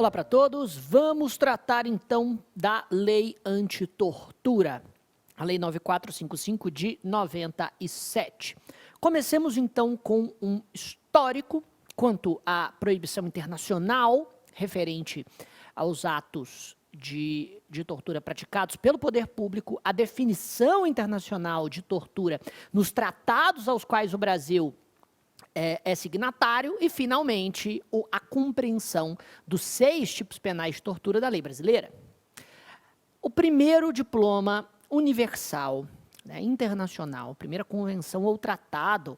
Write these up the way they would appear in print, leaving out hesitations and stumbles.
Olá para todos, vamos tratar então da Lei Antitortura, a Lei 9455 de 97. Comecemos então com um histórico quanto à proibição internacional referente aos atos de tortura praticados pelo poder público, a definição internacional de tortura nos tratados aos quais o Brasil é signatário e, finalmente, a compreensão dos 6 tipos penais de tortura da lei brasileira. O primeiro diploma universal, internacional, a primeira convenção ou tratado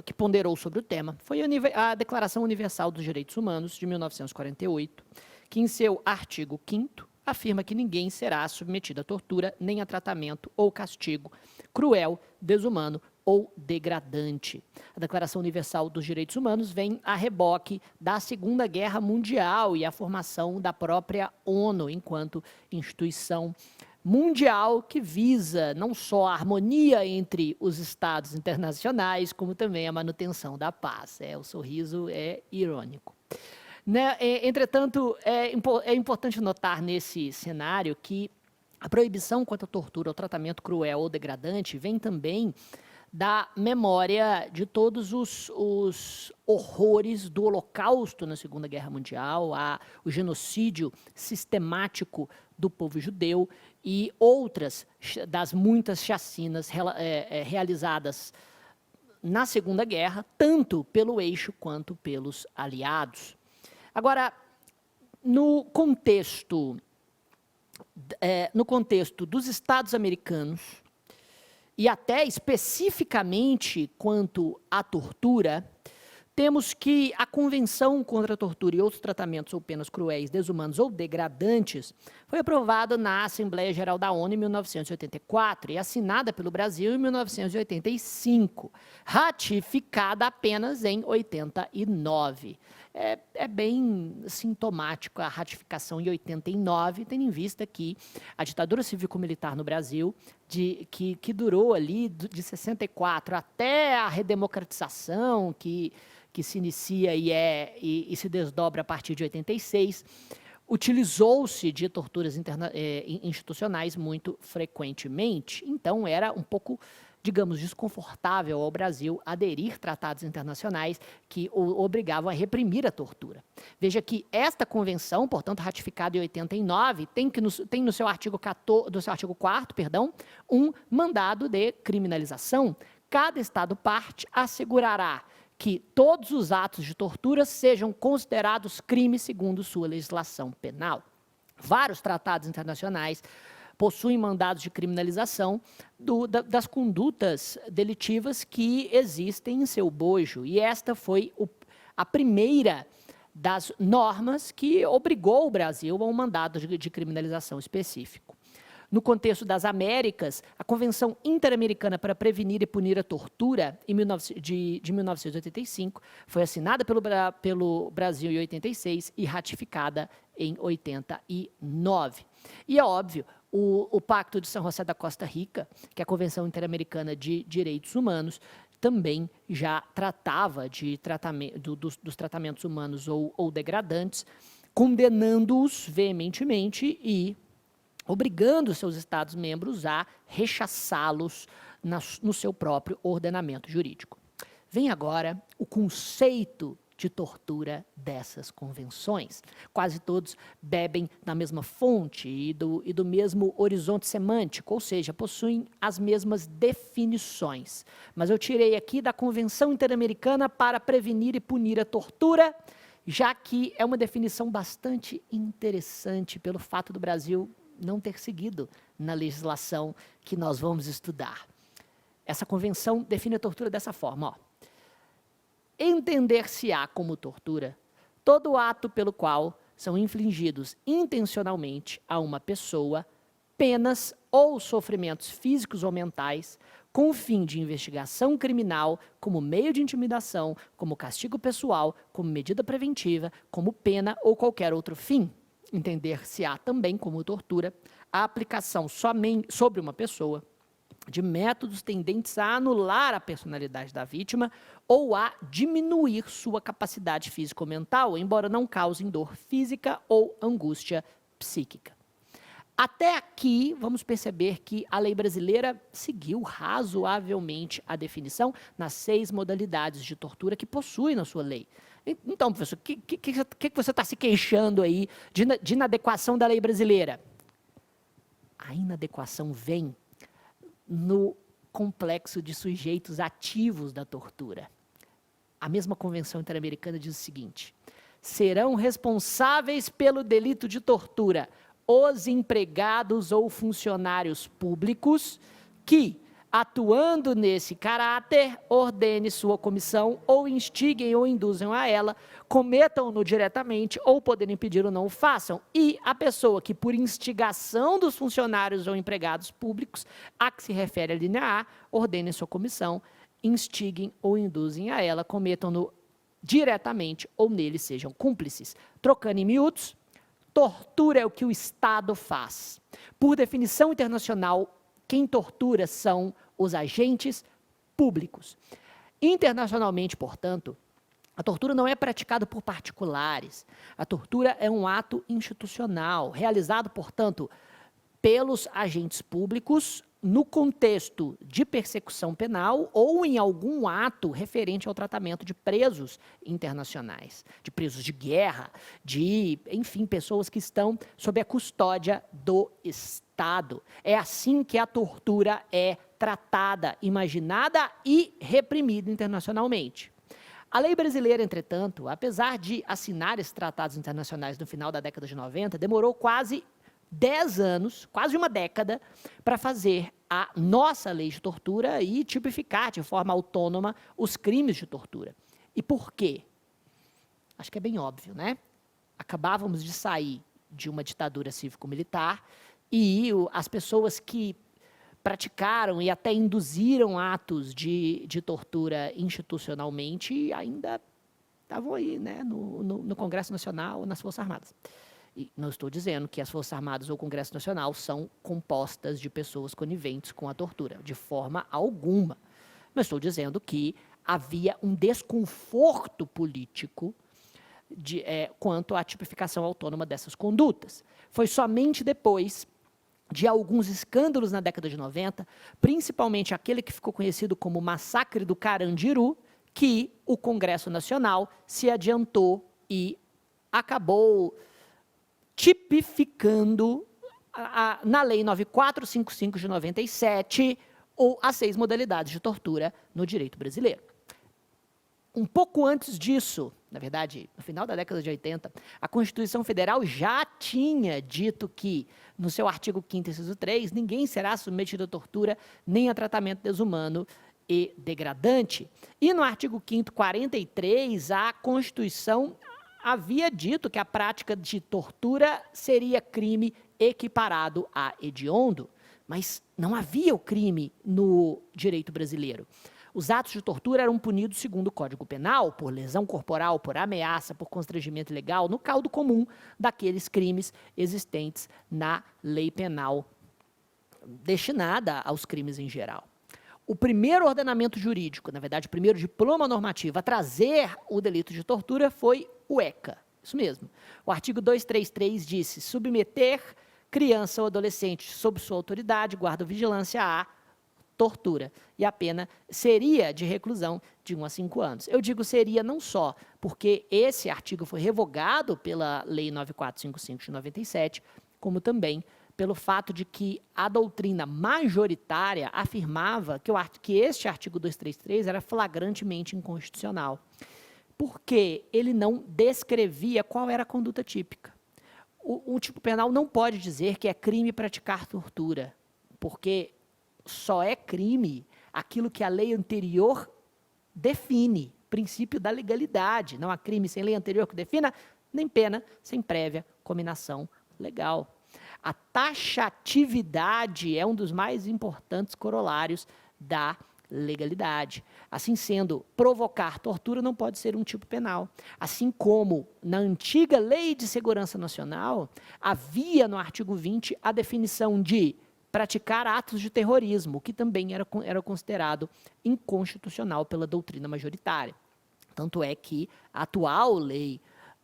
que ponderou sobre o tema, foi a Declaração Universal dos Direitos Humanos, de 1948, que, em seu artigo 5º, afirma que ninguém será submetido a tortura, nem a tratamento ou castigo cruel, desumano ou degradante. A Declaração Universal dos Direitos Humanos vem a reboque da Segunda Guerra Mundial e a formação da própria ONU enquanto instituição mundial que visa não só a harmonia entre os estados internacionais, como também a manutenção da paz. O sorriso é irônico. Entretanto, é importante notar nesse cenário que a proibição quanto à tortura ou tratamento cruel ou degradante vem também da memória de todos os horrores do Holocausto na Segunda Guerra Mundial, o genocídio sistemático do povo judeu e outras das muitas chacinas realizadas na Segunda Guerra, tanto pelo eixo quanto pelos aliados. Agora, no contexto dos Estados americanos, e até especificamente quanto à tortura, temos que a Convenção contra a Tortura e Outros Tratamentos ou Penas Cruéis, Desumanos ou Degradantes foi aprovada na Assembleia Geral da ONU em 1984 e assinada pelo Brasil em 1985, ratificada apenas em 89. É bem sintomático a ratificação em 89, tendo em vista que a ditadura cívico-militar no Brasil, que durou ali de 64 até a redemocratização, que se inicia e se desdobra a partir de 86, utilizou-se de torturas institucionais muito frequentemente. Então, era um pouco, digamos, desconfortável ao Brasil aderir tratados internacionais que o obrigavam a reprimir a tortura. Veja que esta convenção, portanto, ratificada em 89, tem no seu artigo 4º, um mandado de criminalização. Cada Estado-parte assegurará que todos os atos de tortura sejam considerados crimes segundo sua legislação penal. Vários tratados internacionais possuem mandados de criminalização das condutas delitivas que existem em seu bojo. E esta foi a primeira das normas que obrigou o Brasil a um mandado de criminalização específico. No contexto das Américas, a Convenção Interamericana para Prevenir e Punir a Tortura, de 1985, foi assinada pelo Brasil em 86 e ratificada em 89. E é óbvio, o Pacto de São José da Costa Rica, que é a Convenção Interamericana de Direitos Humanos, também já tratava dos tratamentos humanos ou degradantes, condenando-os veementemente e obrigando seus Estados-membros a rechaçá-los no seu próprio ordenamento jurídico. Vem agora o conceito de tortura dessas convenções. Quase todos bebem da mesma fonte e do mesmo horizonte semântico, ou seja, possuem as mesmas definições. Mas eu tirei aqui da Convenção Interamericana para Prevenir e Punir a Tortura, já que é uma definição bastante interessante pelo fato do Brasil não ter seguido na legislação que nós vamos estudar. Essa convenção define a tortura dessa forma. Entender-se-á como tortura todo ato pelo qual são infligidos intencionalmente a uma pessoa penas ou sofrimentos físicos ou mentais com o fim de investigação criminal, como meio de intimidação, como castigo pessoal, como medida preventiva, como pena ou qualquer outro fim. Entender-se-á também como tortura a aplicação somente sobre uma pessoa de métodos tendentes a anular a personalidade da vítima ou a diminuir sua capacidade físico-mental, embora não causem dor física ou angústia psíquica. Até aqui, vamos perceber que a lei brasileira seguiu razoavelmente a definição nas 6 modalidades de tortura que possui na sua lei. Então, professor, o que você está se queixando aí de inadequação da lei brasileira? A inadequação vem no complexo de sujeitos ativos da tortura. A mesma Convenção Interamericana diz o seguinte: serão responsáveis pelo delito de tortura os empregados ou funcionários públicos que, atuando nesse caráter, ordene sua comissão ou instiguem ou induzam a ela, cometam-no diretamente ou podendo impedir ou não o façam, e a pessoa que, por instigação dos funcionários ou empregados públicos a que se refere a linha A, ordene sua comissão, instiguem ou induzem a ela, cometam-no diretamente ou nele sejam cúmplices. Trocando em miúdos, tortura é o que o Estado faz. Por definição internacional, quem tortura são os agentes públicos. Internacionalmente, portanto, a tortura não é praticada por particulares. A tortura é um ato institucional, realizado, portanto, pelos agentes públicos no contexto de persecução penal ou em algum ato referente ao tratamento de presos internacionais, de presos de guerra, enfim, pessoas que estão sob a custódia do Estado. É assim que a tortura é tratada, imaginada e reprimida internacionalmente. A lei brasileira, entretanto, apesar de assinar esses tratados internacionais no final da década de 90, demorou quase 10 anos, quase uma década, para fazer a nossa lei de tortura e tipificar de forma autônoma os crimes de tortura. E por quê? Acho que é bem óbvio, né? Acabávamos de sair de uma ditadura cívico-militar e as pessoas que praticaram e até induziram atos de tortura institucionalmente ainda estavam aí, né, no Congresso Nacional, nas Forças Armadas. E não estou dizendo que as Forças Armadas ou o Congresso Nacional são compostas de pessoas coniventes com a tortura, de forma alguma. Mas estou dizendo que havia um desconforto político quanto à tipificação autônoma dessas condutas. Foi somente depois de alguns escândalos na década de 90, principalmente aquele que ficou conhecido como Massacre do Carandiru, que o Congresso Nacional se adiantou e acabou tipificando na Lei 9455 de 97 as 6 modalidades de tortura no direito brasileiro. Um pouco antes disso, na verdade, no final da década de 80, a Constituição Federal já tinha dito que, no seu artigo 5º, inciso 3, ninguém será submetido a tortura nem a tratamento desumano e degradante. E no artigo 5º, 43, a Constituição havia dito que a prática de tortura seria crime equiparado a hediondo, mas não havia o crime no direito brasileiro. Os atos de tortura eram punidos segundo o Código Penal, por lesão corporal, por ameaça, por constrangimento ilegal, no caldo comum daqueles crimes existentes na lei penal destinada aos crimes em geral. O primeiro ordenamento jurídico, na verdade, o primeiro diploma normativo a trazer o delito de tortura foi o ECA. Isso mesmo. O artigo 233 disse: submeter criança ou adolescente sob sua autoridade, guarda ou vigilância à tortura. E a pena seria de reclusão de 1 a 5 anos. Eu digo seria não só porque esse artigo foi revogado pela Lei 9455 de 97, como também pelo fato de que a doutrina majoritária afirmava que este artigo 233 era flagrantemente inconstitucional, porque ele não descrevia qual era a conduta típica. O tipo penal não pode dizer que é crime praticar tortura, porque só é crime aquilo que a lei anterior define, princípio da legalidade. Não há crime sem lei anterior que defina, nem pena sem prévia cominação legal. A taxatividade é um dos mais importantes corolários da legalidade. Assim sendo, provocar tortura não pode ser um tipo penal. Assim como na antiga Lei de Segurança Nacional, havia no artigo 20 a definição de praticar atos de terrorismo, que também era considerado inconstitucional pela doutrina majoritária. Tanto é que a atual lei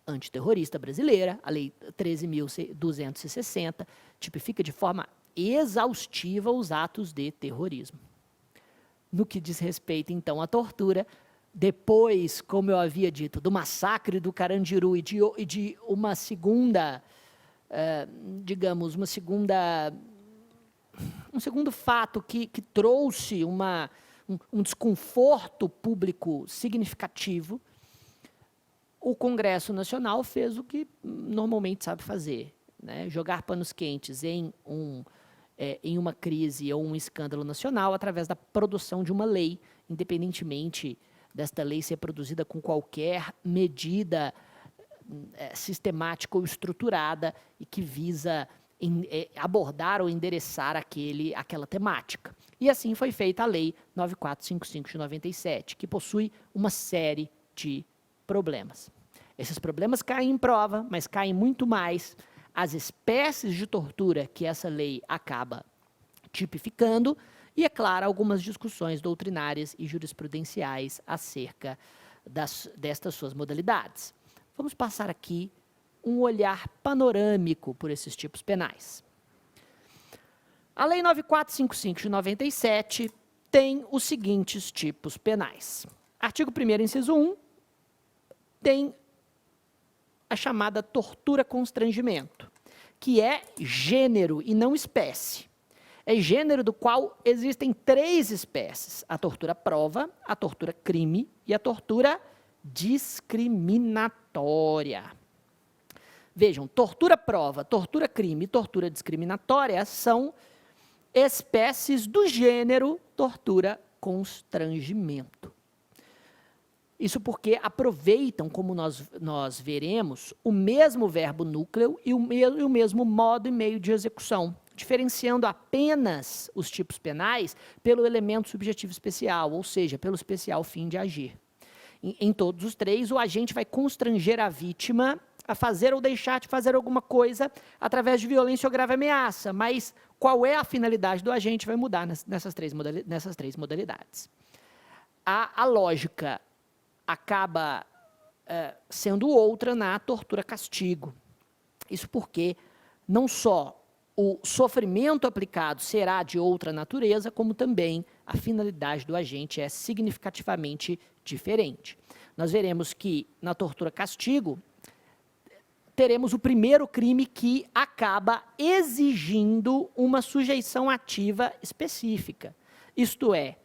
antiterrorista brasileira, a Lei 13.260, tipifica de forma exaustiva os atos de terrorismo. No que diz respeito, então, à tortura, depois, como eu havia dito, do massacre do Carandiru e de uma segunda, digamos, um segundo fato que trouxe um desconforto público significativo, o Congresso Nacional fez o que normalmente sabe fazer, né? Jogar panos quentes em uma crise ou um escândalo nacional através da produção de uma lei, independentemente desta lei ser produzida com qualquer medida sistemática ou estruturada e que visa abordar ou endereçar aquela temática. E assim foi feita a Lei 9455 de 97, que possui uma série de problemas. Esses problemas caem em prova, mas caem muito mais as espécies de tortura que essa lei acaba tipificando e, é claro, algumas discussões doutrinárias e jurisprudenciais acerca destas suas modalidades. Vamos passar aqui um olhar panorâmico por esses tipos penais. A Lei 9455 de 97 tem os seguintes tipos penais. Artigo 1º, inciso 1, tem a chamada tortura-constrangimento, que é gênero e não espécie. É gênero do qual existem 3 espécies: a tortura-prova, a tortura-crime e a tortura discriminatória. Vejam, tortura-prova, tortura-crime e tortura discriminatória são espécies do gênero tortura-constrangimento. Isso porque aproveitam, como nós veremos, o mesmo verbo núcleo e o mesmo modo e meio de execução, diferenciando apenas os tipos penais pelo elemento subjetivo especial, ou seja, pelo especial fim de agir. Em todos os 3, o agente vai constranger a vítima a fazer ou deixar de fazer alguma coisa através de violência ou grave ameaça, mas qual é a finalidade do agente vai mudar nessas três modalidades. A lógica acaba sendo outra na tortura-castigo. Isso porque não só o sofrimento aplicado será de outra natureza, como também a finalidade do agente é significativamente diferente. Nós veremos que na tortura-castigo teremos o primeiro crime que acaba exigindo uma sujeição ativa específica. Isto é,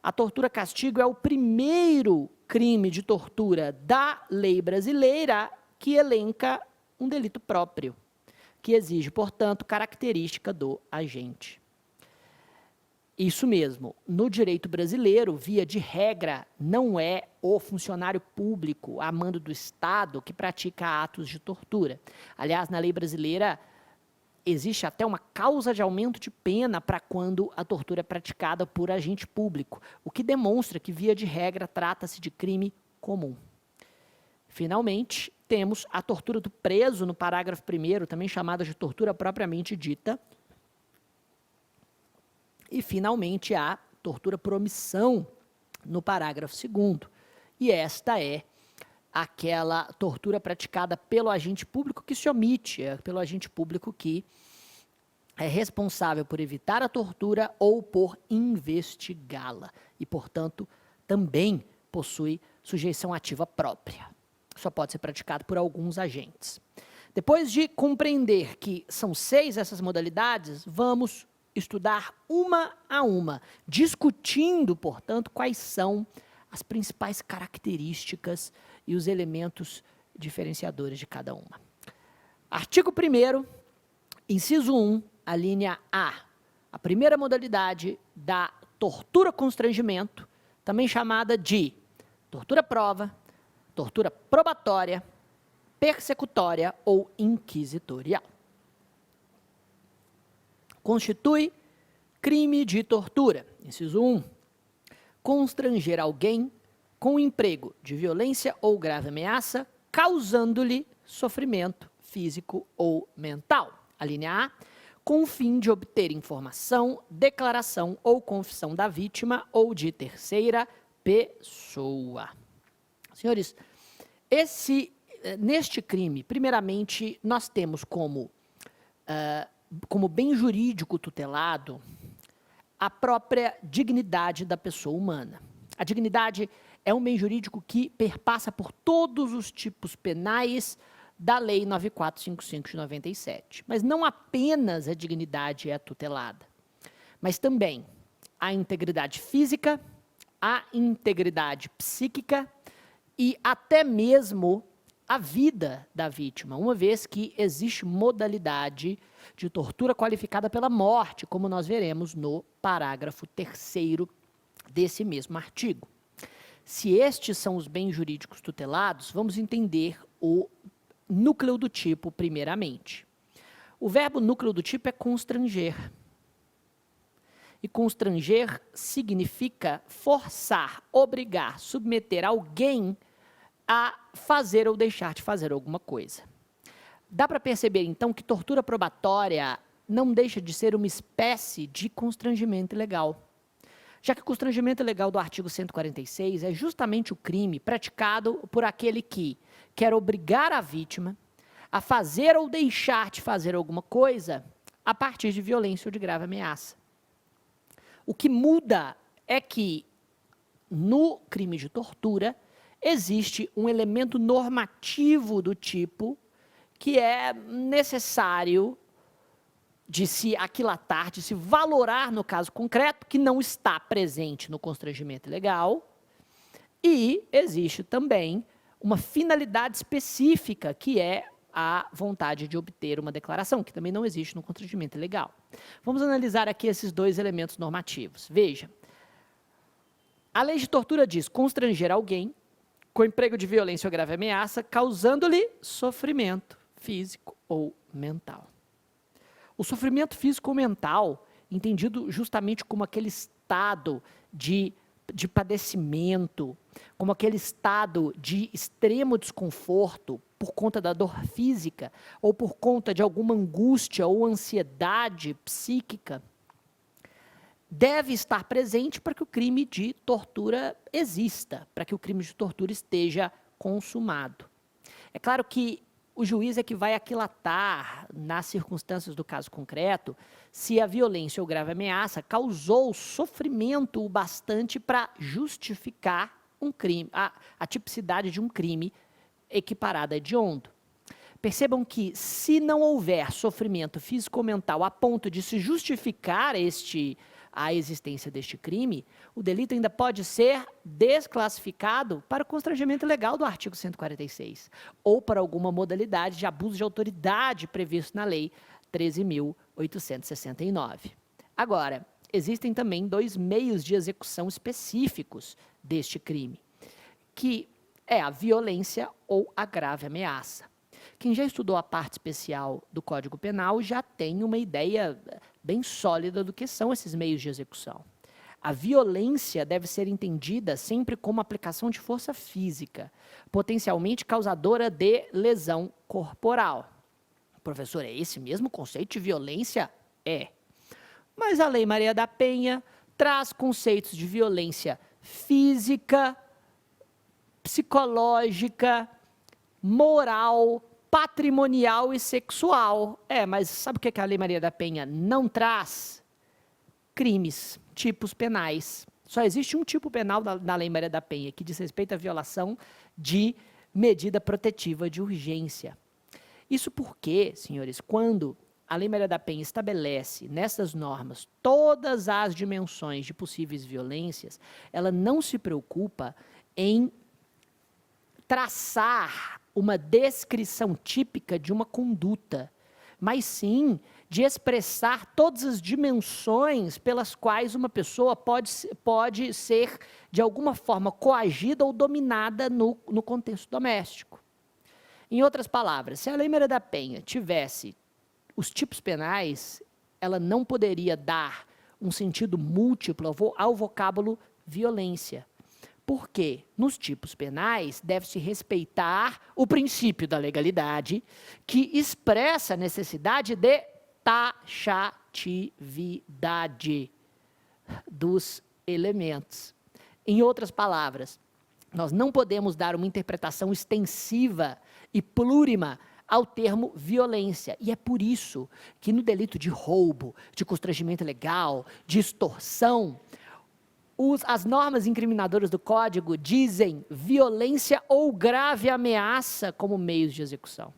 a tortura-castigo é o primeiro crime de tortura da lei brasileira que elenca um delito próprio, que exige, portanto, característica do agente. Isso mesmo, no direito brasileiro, via de regra, não é o funcionário público, a mando do Estado, que pratica atos de tortura. Aliás, na lei brasileira, existe até uma causa de aumento de pena para quando a tortura é praticada por agente público, o que demonstra que, via de regra, trata-se de crime comum. Finalmente, temos a tortura do preso no parágrafo 1º, também chamada de tortura propriamente dita. E, finalmente, a tortura por omissão no parágrafo 2º. E esta é aquela tortura praticada pelo agente público que se omite, pelo agente público que é responsável por evitar a tortura ou por investigá-la. E, portanto, também possui sujeição ativa própria. Só pode ser praticado por alguns agentes. Depois de compreender que são 6 essas modalidades, vamos estudar uma a uma, discutindo, portanto, quais são as principais características e os elementos diferenciadores de cada uma. Artigo 1º, inciso 1, a linha A. A primeira modalidade da tortura-constrangimento, também chamada de tortura-prova, tortura probatória, persecutória ou inquisitorial. Constitui crime de tortura. Inciso 1. Constranger alguém com o emprego de violência ou grave ameaça, causando-lhe sofrimento físico ou mental. A linha A. com o fim de obter informação, declaração ou confissão da vítima ou de terceira pessoa. Senhores, neste crime, primeiramente, nós temos como bem jurídico tutelado a própria dignidade da pessoa humana. A dignidade é um bem jurídico que perpassa por todos os tipos penais da Lei 9455 de 97. Mas não apenas a dignidade é tutelada, mas também a integridade física, a integridade psíquica e até mesmo a vida da vítima, uma vez que existe modalidade de tortura qualificada pela morte, como nós veremos no parágrafo 3º desse mesmo artigo. Se estes são os bens jurídicos tutelados, vamos entender o núcleo do tipo primeiramente. O verbo núcleo do tipo é constranger. E constranger significa forçar, obrigar, submeter alguém a fazer ou deixar de fazer alguma coisa. Dá para perceber, então, que tortura probatória não deixa de ser uma espécie de constrangimento ilegal, já que o constrangimento ilegal do artigo 146 é justamente o crime praticado por aquele que quer obrigar a vítima a fazer ou deixar de fazer alguma coisa a partir de violência ou de grave ameaça. O que muda é que, no crime de tortura, existe um elemento normativo do tipo que é necessário de se aquilatar, de se valorar no caso concreto, que não está presente no constrangimento ilegal, e existe também uma finalidade específica, que é a vontade de obter uma declaração, que também não existe no constrangimento ilegal. Vamos analisar aqui esses dois elementos normativos. Veja, a lei de tortura diz constranger alguém com emprego de violência ou grave ameaça, causando-lhe sofrimento físico ou mental. O sofrimento físico ou mental, entendido justamente como aquele estado de padecimento, como aquele estado de extremo desconforto por conta da dor física ou por conta de alguma angústia ou ansiedade psíquica, deve estar presente para que o crime de tortura exista, para que o crime de tortura esteja consumado. É claro que o juiz é que vai aquilatar, nas circunstâncias do caso concreto, se a violência ou grave ameaça causou sofrimento o bastante para justificar um crime, a tipicidade de um crime equiparado a hediondo. Percebam que, se não houver sofrimento físico ou mental a ponto de se justificar a existência deste crime, o delito ainda pode ser desclassificado para o constrangimento ilegal do artigo 146, ou para alguma modalidade de abuso de autoridade previsto na Lei 13.869. Agora, existem também dois meios de execução específicos deste crime, que é a violência ou a grave ameaça. Quem já estudou a parte especial do Código Penal já tem uma ideia bem sólida do que são esses meios de execução. A violência deve ser entendida sempre como aplicação de força física, potencialmente causadora de lesão corporal. Professor, é esse mesmo conceito de violência? É. Mas a Lei Maria da Penha traz conceitos de violência física, psicológica, moral, patrimonial e sexual. Mas sabe o que a Lei Maria da Penha não traz? Crimes, tipos penais. Só existe um tipo penal na Lei Maria da Penha, que diz respeito à violação de medida protetiva de urgência. Isso porque, senhores, quando a Lei Maria da Penha estabelece nessas normas todas as dimensões de possíveis violências, ela não se preocupa em traçar uma descrição típica de uma conduta, mas sim de expressar todas as dimensões pelas quais uma pessoa pode ser, de alguma forma, coagida ou dominada no contexto doméstico. Em outras palavras, se a Lei Maria da Penha tivesse os tipos penais, ela não poderia dar um sentido múltiplo ao vocábulo violência. Porque, nos tipos penais, deve-se respeitar o princípio da legalidade, que expressa a necessidade de taxatividade dos elementos. Em outras palavras, nós não podemos dar uma interpretação extensiva e plurima ao termo violência. E é por isso que no delito de roubo, de constrangimento ilegal, de extorsão, as normas incriminadoras do Código dizem violência ou grave ameaça como meios de execução.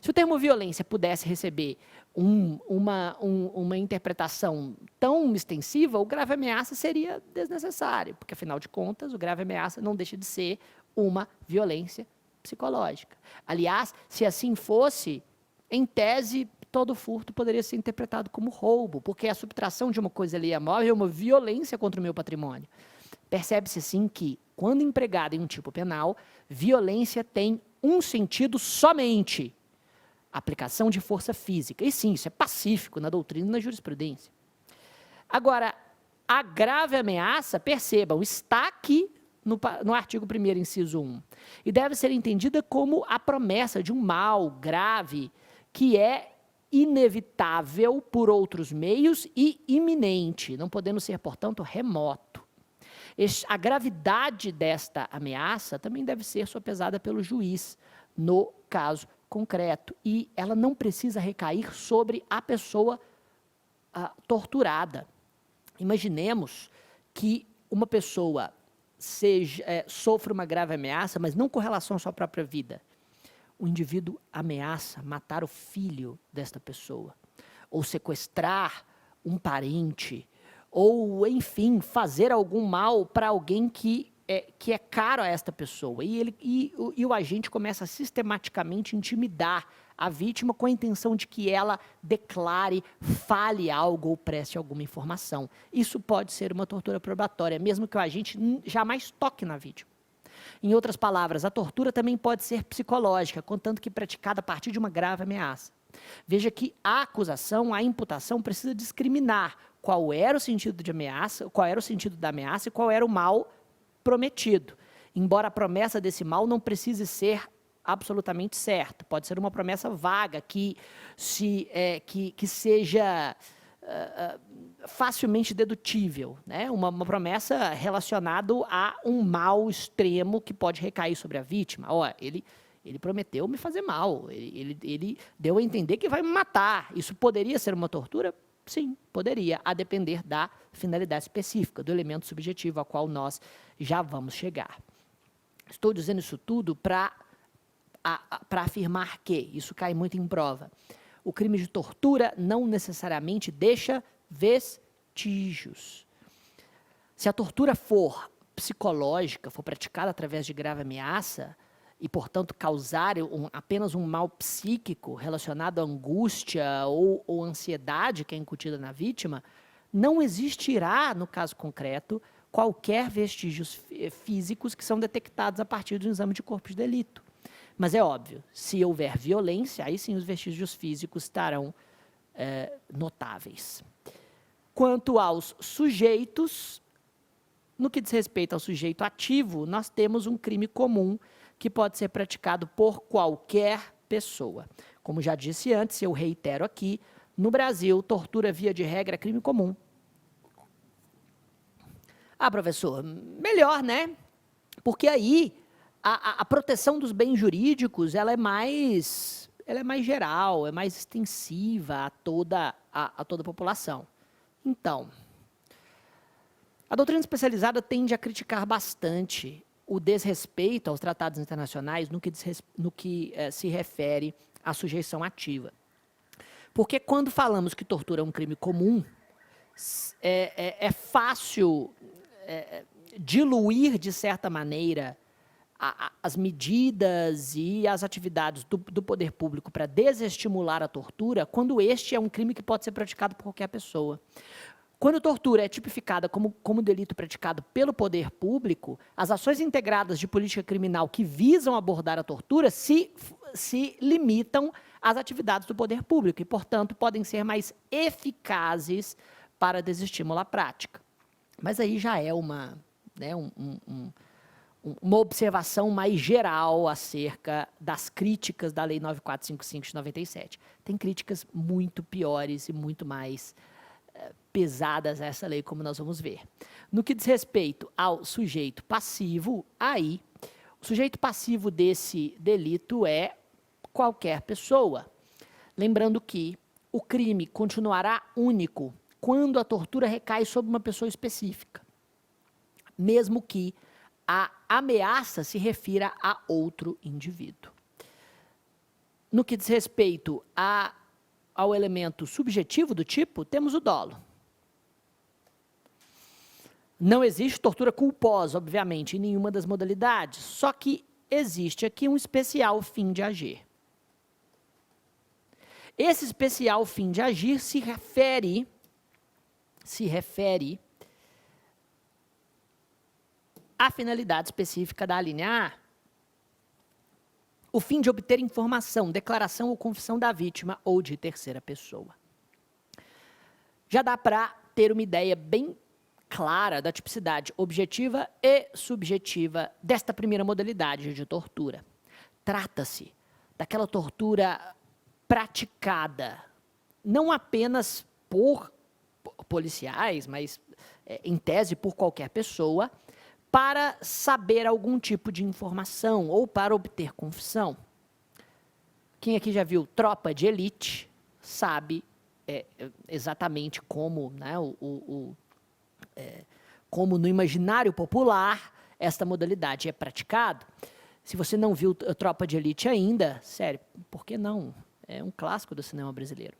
Se o termo violência pudesse receber uma interpretação tão extensiva, o grave ameaça seria desnecessário, porque, afinal de contas, o grave ameaça não deixa de ser uma violência psicológica. Aliás, se assim fosse, em tese, todo furto poderia ser interpretado como roubo, porque a subtração de uma coisa alheia móvel é uma violência contra o meu patrimônio. Percebe-se, assim, que, quando empregada em um tipo penal, violência tem um sentido somente: aplicação de força física. E sim, isso é pacífico na doutrina e na jurisprudência. Agora, a grave ameaça, percebam, está aqui no artigo 1º, inciso 1, e deve ser entendida como a promessa de um mal grave que é inevitável por outros meios e iminente, não podendo ser, portanto, remoto. A gravidade desta ameaça também deve ser sopesada pelo juiz no caso concreto, e ela não precisa recair sobre a pessoa torturada. Imaginemos que uma pessoa sofra uma grave ameaça, mas não com relação à sua própria vida. O indivíduo ameaça matar o filho desta pessoa, ou sequestrar um parente, ou, enfim, fazer algum mal para alguém que é caro a esta pessoa. E o agente começa a sistematicamente intimidar a vítima com a intenção de que ela declare, fale algo ou preste alguma informação. Isso pode ser uma tortura probatória, mesmo que o agente jamais toque na vítima. Em outras palavras, a tortura também pode ser psicológica, contanto que praticada a partir de uma grave ameaça. Veja que a acusação, a imputação, precisa discriminar qual era o sentido de ameaça, qual era o sentido da ameaça e qual era o mal prometido. Embora a promessa desse mal não precise ser absolutamente certa, pode ser uma promessa vaga que seja facilmente dedutível, né? Uma promessa relacionada a um mal extremo que pode recair sobre a vítima. Ele prometeu me fazer mal, ele deu a entender que vai me matar. Isso poderia ser uma tortura? Sim, poderia, a depender da finalidade específica, do elemento subjetivo a qual nós já vamos chegar. Estou dizendo isso tudo para afirmar que, isso cai muito em prova, o crime de tortura não necessariamente deixa vestígios. Se a tortura for psicológica, for praticada através de grave ameaça, e, portanto, causar apenas um mal psíquico relacionado à angústia ou ansiedade que é incutida na vítima, não existirá, no caso concreto, qualquer vestígios físicos que são detectados a partir do exame de corpo de delito. Mas é óbvio, se houver violência, aí sim os vestígios físicos estarão notáveis. Quanto aos sujeitos, no que diz respeito ao sujeito ativo, nós temos um crime comum que pode ser praticado por qualquer pessoa. Como já disse antes, eu reitero aqui, no Brasil, tortura via de regra é crime comum. Professor, melhor, né? Porque aí a proteção dos bens jurídicos ela é mais geral, é mais extensiva a toda a população. Então, a doutrina especializada tende a criticar bastante o desrespeito aos tratados internacionais no que se refere à sujeição ativa. Porque quando falamos que tortura é um crime comum, é fácil diluir, de certa maneira, as medidas e as atividades do poder público para desestimular a tortura, quando este é um crime que pode ser praticado por qualquer pessoa. Quando a tortura é tipificada como delito praticado pelo poder público, as ações integradas de política criminal que visam abordar a tortura se limitam às atividades do poder público e, portanto, podem ser mais eficazes para desestímulo à prática. Mas aí já é uma observação mais geral acerca das críticas da Lei 9455 de 97. Tem críticas muito piores e muito mais pesadas a essa lei, como nós vamos ver. No que diz respeito ao sujeito passivo, aí, o sujeito passivo desse delito é qualquer pessoa. Lembrando que o crime continuará único quando a tortura recai sobre uma pessoa específica, mesmo que a ameaça se refira a outro indivíduo. No que diz respeito ao elemento subjetivo do tipo, temos o dolo. Não existe tortura culposa, obviamente, em nenhuma das modalidades, só que existe aqui um especial fim de agir. Esse especial fim de agir se refere à finalidade específica da alínea A, o fim de obter informação, declaração ou confissão da vítima ou de terceira pessoa. Já dá para ter uma ideia bem clara da tipicidade objetiva e subjetiva desta primeira modalidade de tortura. Trata-se daquela tortura praticada não apenas por policiais, mas em tese por qualquer pessoa, para saber algum tipo de informação ou para obter confissão. Quem aqui já viu Tropa de Elite sabe exatamente como, né, como no imaginário popular esta modalidade é praticada. Se você não viu Tropa de Elite ainda, sério, por que não? É um clássico do cinema brasileiro.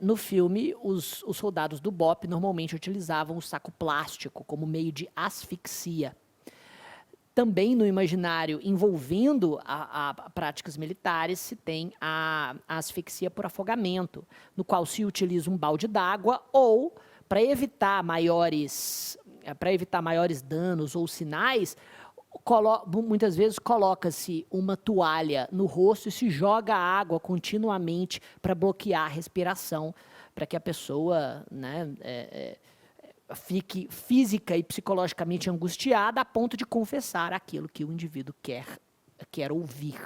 No filme, os soldados do BOP normalmente utilizavam o saco plástico como meio de asfixia. Também no imaginário envolvendo a práticas militares se tem a asfixia por afogamento, no qual se utiliza um balde d'água ou, para evitar maiores danos ou sinais, muitas vezes coloca-se uma toalha no rosto e se joga água continuamente para bloquear a respiração, para que a pessoa, né, fique física e psicologicamente angustiada a ponto de confessar aquilo que o indivíduo quer ouvir.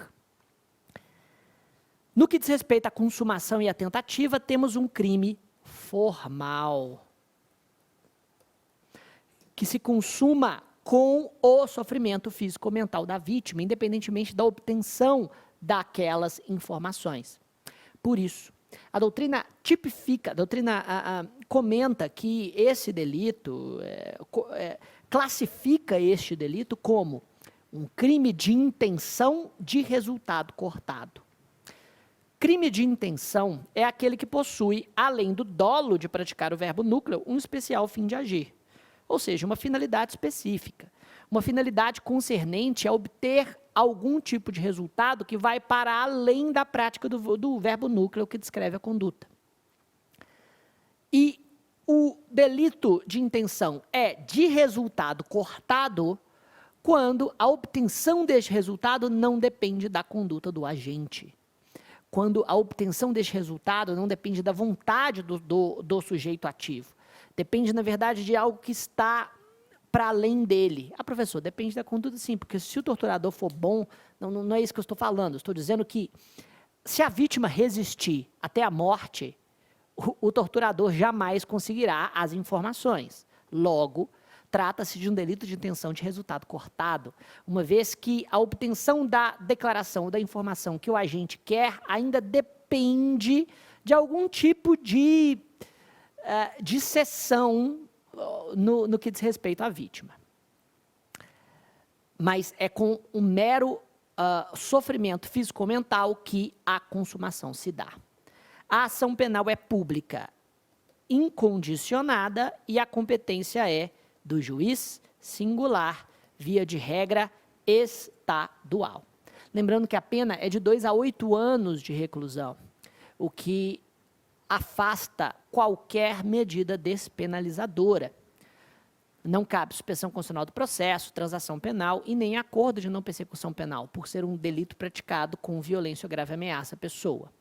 No que diz respeito à consumação e à tentativa, temos um crime formal, que se consuma com o sofrimento físico ou mental da vítima, independentemente da obtenção daquelas informações. Por isso, a doutrina comenta que esse delito, classifica este delito como um crime de intenção de resultado cortado. Crime de intenção é aquele que possui, além do dolo de praticar o verbo núcleo, um especial fim de agir. Ou seja, uma finalidade específica, uma finalidade concernente a obter algum tipo de resultado que vai para além da prática do verbo núcleo que descreve a conduta. E o delito de intenção é de resultado cortado quando a obtenção deste resultado não depende da conduta do agente. Quando a obtenção deste resultado não depende da vontade do sujeito ativo. Depende, na verdade, de algo que está para além dele. Ah, professor, depende da conduta, sim, porque se o torturador for bom, não é isso que eu estou falando. Eu estou dizendo que, se a vítima resistir até a morte, o torturador jamais conseguirá as informações. Logo, trata-se de um delito de intenção de resultado cortado, uma vez que a obtenção da declaração ou da informação que o agente quer ainda depende de algum tipo de cessão no que diz respeito à vítima. Mas é com um mero sofrimento físico-mental que a consumação se dá. A ação penal é pública, incondicionada, e a competência é do juiz singular, via de regra estadual. Lembrando que a pena é de 2 a 8 anos de reclusão, o que afasta qualquer medida despenalizadora. Não cabe suspensão constitucional do processo, transação penal e nem acordo de não persecução penal, por ser um delito praticado com violência ou grave ameaça à pessoa.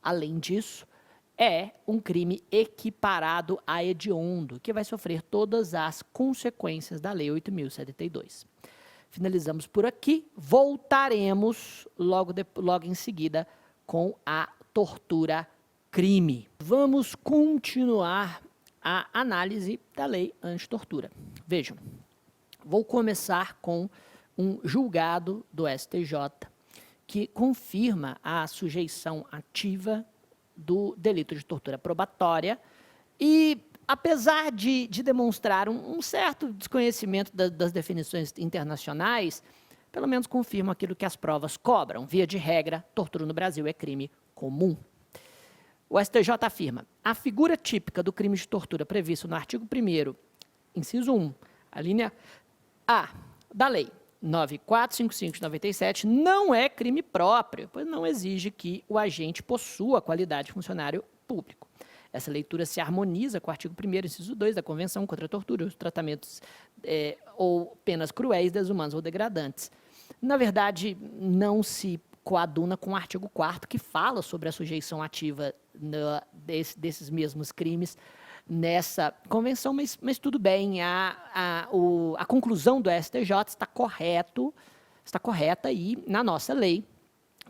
Além disso, é um crime equiparado a hediondo, que vai sofrer todas as consequências da Lei 8.072. Finalizamos por aqui, voltaremos logo em seguida com a tortura crime. Vamos continuar a análise da lei anti-tortura. Vejam, vou começar com um julgado do STJ que confirma a sujeição ativa do delito de tortura probatória e, apesar de demonstrar um certo desconhecimento das definições internacionais, pelo menos confirma aquilo que as provas cobram. Via de regra, tortura no Brasil é crime comum. O STJ afirma: a figura típica do crime de tortura previsto no artigo 1º, inciso 1, a linha A da Lei 9.455 de 97 não é crime próprio, pois não exige que o agente possua a qualidade de funcionário público. Essa leitura se harmoniza com o artigo 1º, inciso 2 da Convenção contra a Tortura e os tratamentos ou penas cruéis, desumanos ou degradantes. Na verdade, não se coaduna com o artigo 4º, que fala sobre a sujeição ativa desses mesmos crimes nessa convenção, mas tudo bem, a conclusão do STJ está correta e na nossa lei,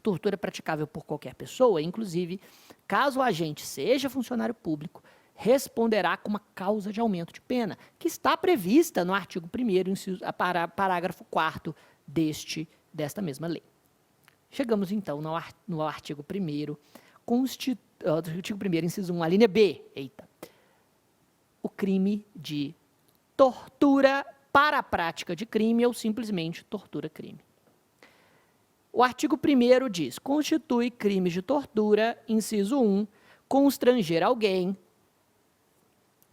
tortura é praticável por qualquer pessoa, inclusive, caso o agente seja funcionário público, responderá com uma causa de aumento de pena, que está prevista no artigo 1º, parágrafo 4º desta mesma lei. Chegamos, então, no artigo 1º, artigo 1º, inciso 1, a linha B. Eita. O crime de tortura para a prática de crime ou simplesmente tortura-crime. O artigo 1º diz: constitui crimes de tortura, inciso 1, constranger alguém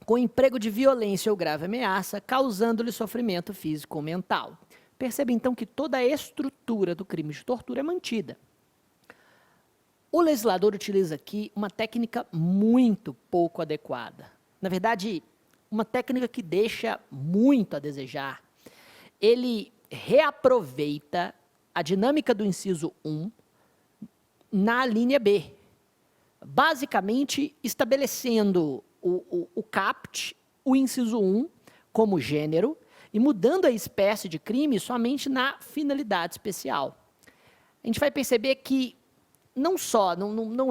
com emprego de violência ou grave ameaça, causando-lhe sofrimento físico ou mental. Perceba, então, que toda a estrutura do crime de tortura é mantida. O legislador utiliza aqui uma técnica muito pouco adequada. Na verdade, uma técnica que deixa muito a desejar. Ele reaproveita a dinâmica do inciso 1 na linha B, basicamente estabelecendo o caput, o inciso 1, como gênero, e mudando a espécie de crime somente na finalidade especial. A gente vai perceber que não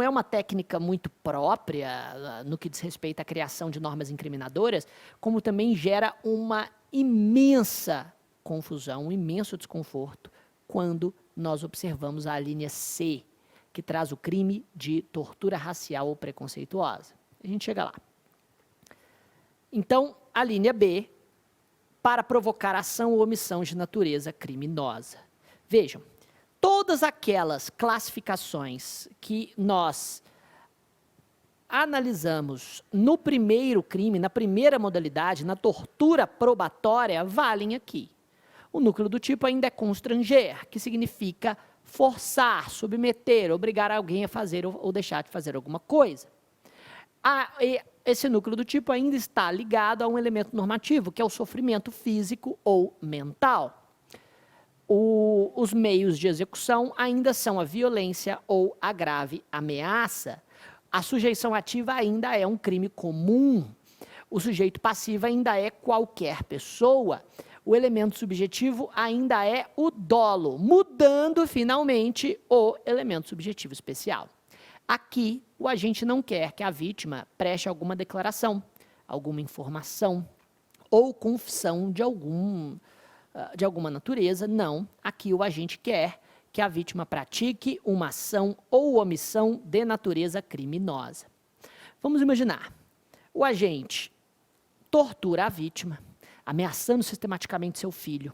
é uma técnica muito própria no que diz respeito à criação de normas incriminadoras, como também gera uma imensa confusão, um imenso desconforto, quando nós observamos a linha C, que traz o crime de tortura racial ou preconceituosa. A gente chega lá. Então, a linha B, para provocar ação ou omissão de natureza criminosa. Vejam, todas aquelas classificações que nós analisamos no primeiro crime, na primeira modalidade, na tortura probatória, valem aqui. O núcleo do tipo ainda é constranger, que significa forçar, submeter, obrigar alguém a fazer ou deixar de fazer alguma coisa. Esse núcleo do tipo ainda está ligado a um elemento normativo, que é o sofrimento físico ou mental. Os meios de execução ainda são a violência ou a grave ameaça. A sujeição ativa ainda é um crime comum. O sujeito passivo ainda é qualquer pessoa. O elemento subjetivo ainda é o dolo, mudando finalmente o elemento subjetivo especial. Aqui, o agente não quer que a vítima preste alguma declaração, alguma informação ou confissão de alguma natureza. Não, aqui o agente quer que a vítima pratique uma ação ou omissão de natureza criminosa. Vamos imaginar, o agente tortura a vítima, ameaçando sistematicamente seu filho,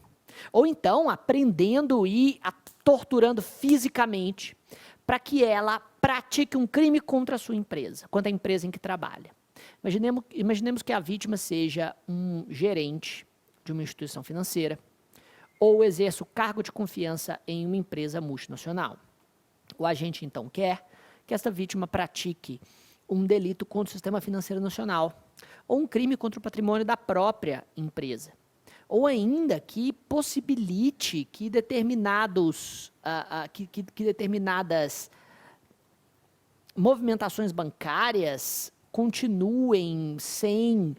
ou então aprendendo e torturando fisicamente para que ela pratique um crime contra a sua empresa, contra a empresa em que trabalha. Imaginemos que a vítima seja um gerente de uma instituição financeira ou exerça o cargo de confiança em uma empresa multinacional. O agente, então, quer que esta vítima pratique um delito contra o sistema financeiro nacional ou um crime contra o patrimônio da própria empresa. Ou ainda que possibilite que determinadas movimentações bancárias continuem sem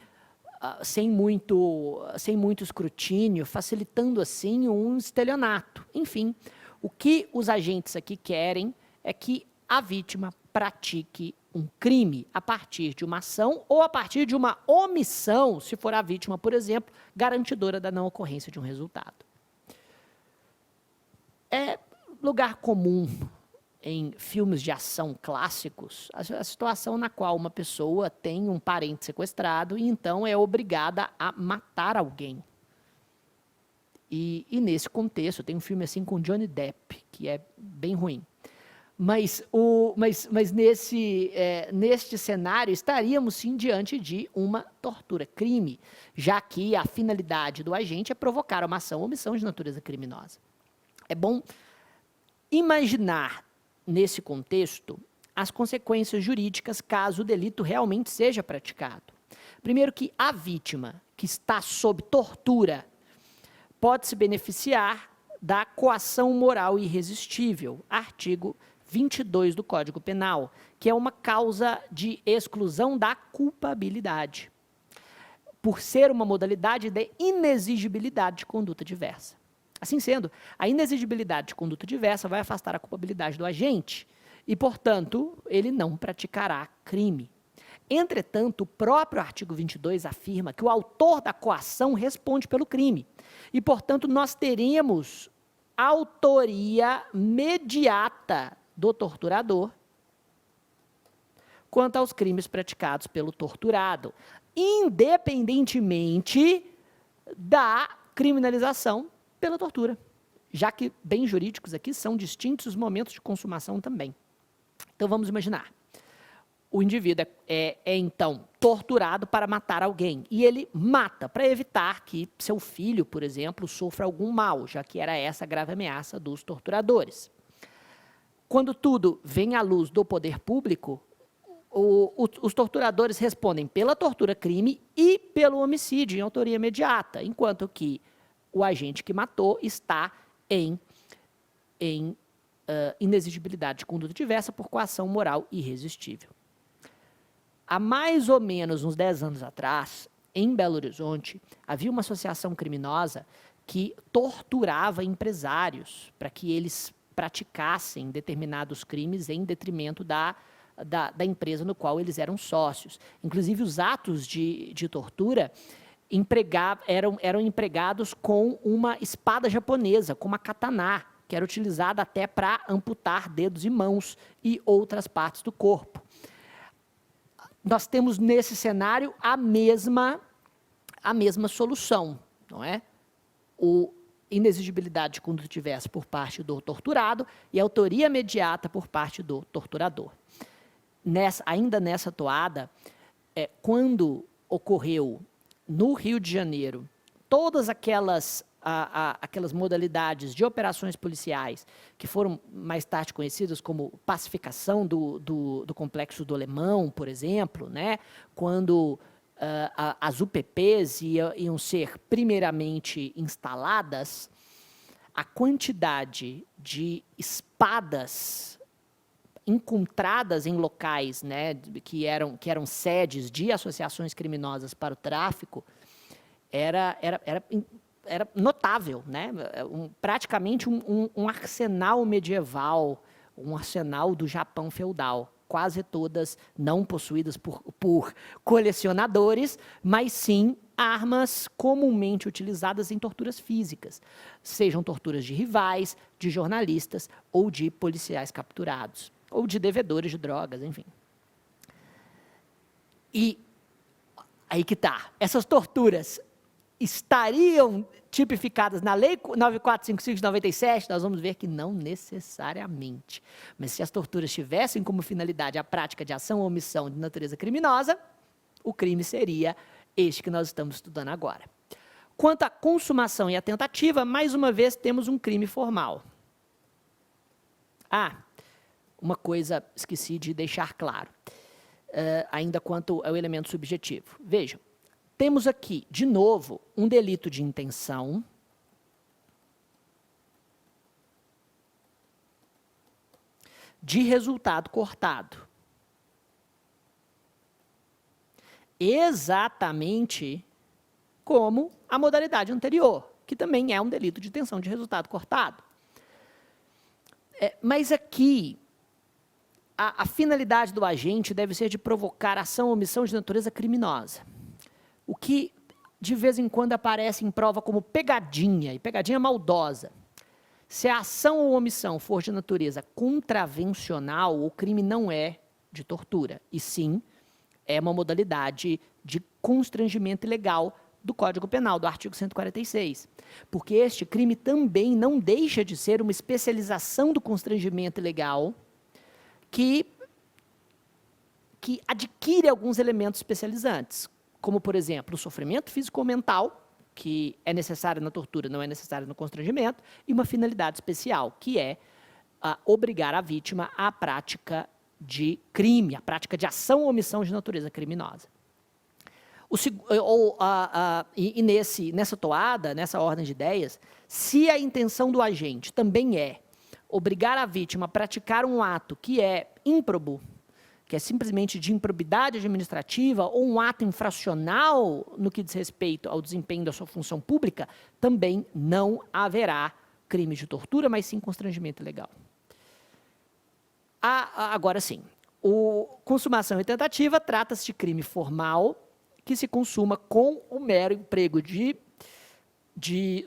muito escrutínio, facilitando assim um estelionato. Enfim, o que os agentes aqui querem é que a vítima pratique um crime a partir de uma ação ou a partir de uma omissão, se for a vítima, por exemplo, garantidora da não ocorrência de um resultado. É lugar comum em filmes de ação clássicos a situação na qual uma pessoa tem um parente sequestrado e então é obrigada a matar alguém. E nesse contexto, tem um filme assim com Johnny Depp, que é bem ruim. Mas neste cenário estaríamos sim diante de uma tortura-crime, já que a finalidade do agente é provocar uma ação ou omissão de natureza criminosa. É bom imaginar, nesse contexto, as consequências jurídicas caso o delito realmente seja praticado. Primeiro que a vítima que está sob tortura pode se beneficiar da coação moral irresistível, artigo 22 do Código Penal, que é uma causa de exclusão da culpabilidade, por ser uma modalidade de inexigibilidade de conduta diversa. Assim sendo, a inexigibilidade de conduta diversa vai afastar a culpabilidade do agente e, portanto, ele não praticará crime. Entretanto, o próprio artigo 22 afirma que o autor da coação responde pelo crime e, portanto, nós teremos autoria mediata do torturador quanto aos crimes praticados pelo torturado, independentemente da criminalização pela tortura, já que bens jurídicos aqui são distintos os momentos de consumação também. Então, vamos imaginar. O indivíduo é então torturado para matar alguém, e ele mata para evitar que seu filho, por exemplo, sofra algum mal, já que era essa a grave ameaça dos torturadores. Quando tudo vem à luz do poder público, os torturadores respondem pela tortura-crime e pelo homicídio em autoria imediata, enquanto que o agente que matou está em inexigibilidade de conduta diversa por coação moral irresistível. Há mais ou menos uns 10 anos atrás, em Belo Horizonte, havia uma associação criminosa que torturava empresários para que eles praticassem determinados crimes em detrimento da empresa no qual eles eram sócios. Inclusive, os atos de tortura eram empregados com uma espada japonesa, com uma katana, que era utilizada até para amputar dedos e mãos e outras partes do corpo. Nós temos nesse cenário a mesma solução, não é? Inexigibilidade de conduta diversa por parte do torturado e autoria imediata por parte do torturador. Ainda nessa toada, quando ocorreu no Rio de Janeiro todas aquelas modalidades de operações policiais que foram mais tarde conhecidas como pacificação do Complexo do Alemão, por exemplo, né? Quando as UPPs iam ser primeiramente instaladas, a quantidade de espadas encontradas em locais, né, que eram sedes de associações criminosas para o tráfico era notável, né? Praticamente um arsenal medieval, um arsenal do Japão feudal, quase todas não possuídas por colecionadores, mas sim armas comumente utilizadas em torturas físicas, sejam torturas de rivais, de jornalistas ou de policiais capturados, ou de devedores de drogas, enfim. E aí que está, essas torturas estariam tipificadas na Lei 9455 de 97, nós vamos ver que não necessariamente. Mas se as torturas tivessem como finalidade a prática de ação ou omissão de natureza criminosa, o crime seria este que nós estamos estudando agora. Quanto à consumação e à tentativa, mais uma vez temos um crime formal. Uma coisa esqueci de deixar claro, ainda quanto ao elemento subjetivo. Vejam, temos aqui, de novo, um delito de intenção, de resultado cortado. exatamente como a modalidade anterior, que também é um delito de tensão de resultado cortado. Mas aqui, a finalidade do agente deve ser de provocar ação ou omissão de natureza criminosa, o que de vez em quando aparece em prova como pegadinha, e pegadinha maldosa. Se a ação ou omissão for de natureza contravencional, o crime não é de tortura, e sim é uma modalidade de constrangimento ilegal do Código Penal, do artigo 146. Porque este crime também não deixa de ser uma especialização do constrangimento ilegal que adquire alguns elementos especializantes, como, por exemplo, o sofrimento físico ou mental, que é necessário na tortura, não é necessário no constrangimento, e uma finalidade especial, que é obrigar a vítima à prática de crime, à prática de ação ou omissão de natureza criminosa. Nessa toada, nessa ordem de ideias, se a intenção do agente também é obrigar a vítima a praticar um ato que é ímprobo, que é simplesmente de improbidade administrativa, ou um ato infracional no que diz respeito ao desempenho da sua função pública, também não haverá crime de tortura, mas sim constrangimento ilegal. Agora sim, consumação e tentativa trata-se de crime formal que se consuma com o mero emprego de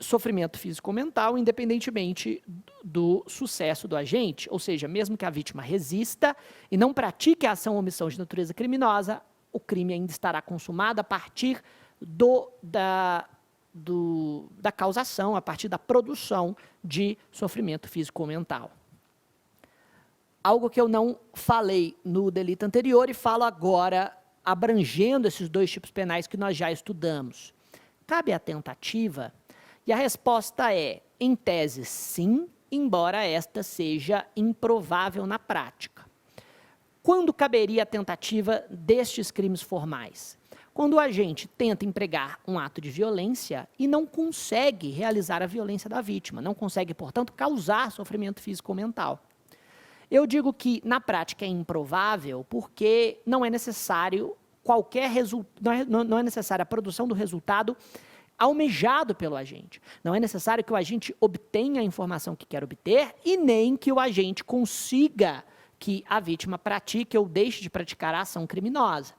sofrimento físico ou mental, independentemente do sucesso do agente, ou seja, mesmo que a vítima resista e não pratique a ação ou omissão de natureza criminosa, o crime ainda estará consumado a partir da causação, a partir da produção de sofrimento físico ou mental. Algo que eu não falei no delito anterior e falo agora, abrangendo esses dois tipos penais que nós já estudamos. Cabe a tentativa? E a resposta é, em tese, sim, embora esta seja improvável na prática. Quando caberia a tentativa destes crimes formais? Quando o agente tenta empregar um ato de violência e não consegue realizar a violência da vítima, não consegue, portanto, causar sofrimento físico ou mental. Eu digo que, na prática, é improvável porque não é necessário não é necessária a produção do resultado almejado pelo agente. Não é necessário que o agente obtenha a informação que quer obter e nem que o agente consiga que a vítima pratique ou deixe de praticar a ação criminosa.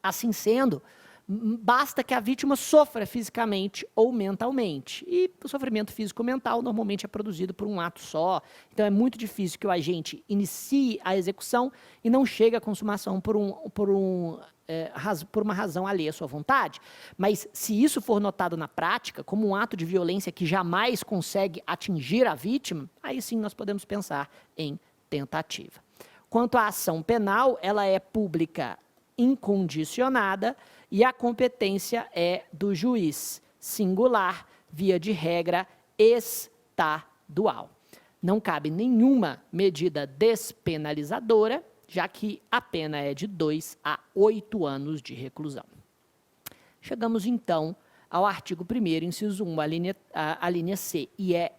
Assim sendo, basta que a vítima sofra fisicamente ou mentalmente. E o sofrimento físico-mental normalmente é produzido por um ato só. Então é muito difícil que o agente inicie a execução e não chegue à consumação por uma razão alheia à sua vontade. Mas se isso for notado na prática como um ato de violência que jamais consegue atingir a vítima, aí sim nós podemos pensar em tentativa. Quanto à ação penal, ela é pública incondicionada e a competência é do juiz singular, via de regra estadual. Não cabe nenhuma medida despenalizadora, já que a pena é de 2 a 8 anos de reclusão. Chegamos, então, ao artigo 1º, inciso 1, a linha C, e é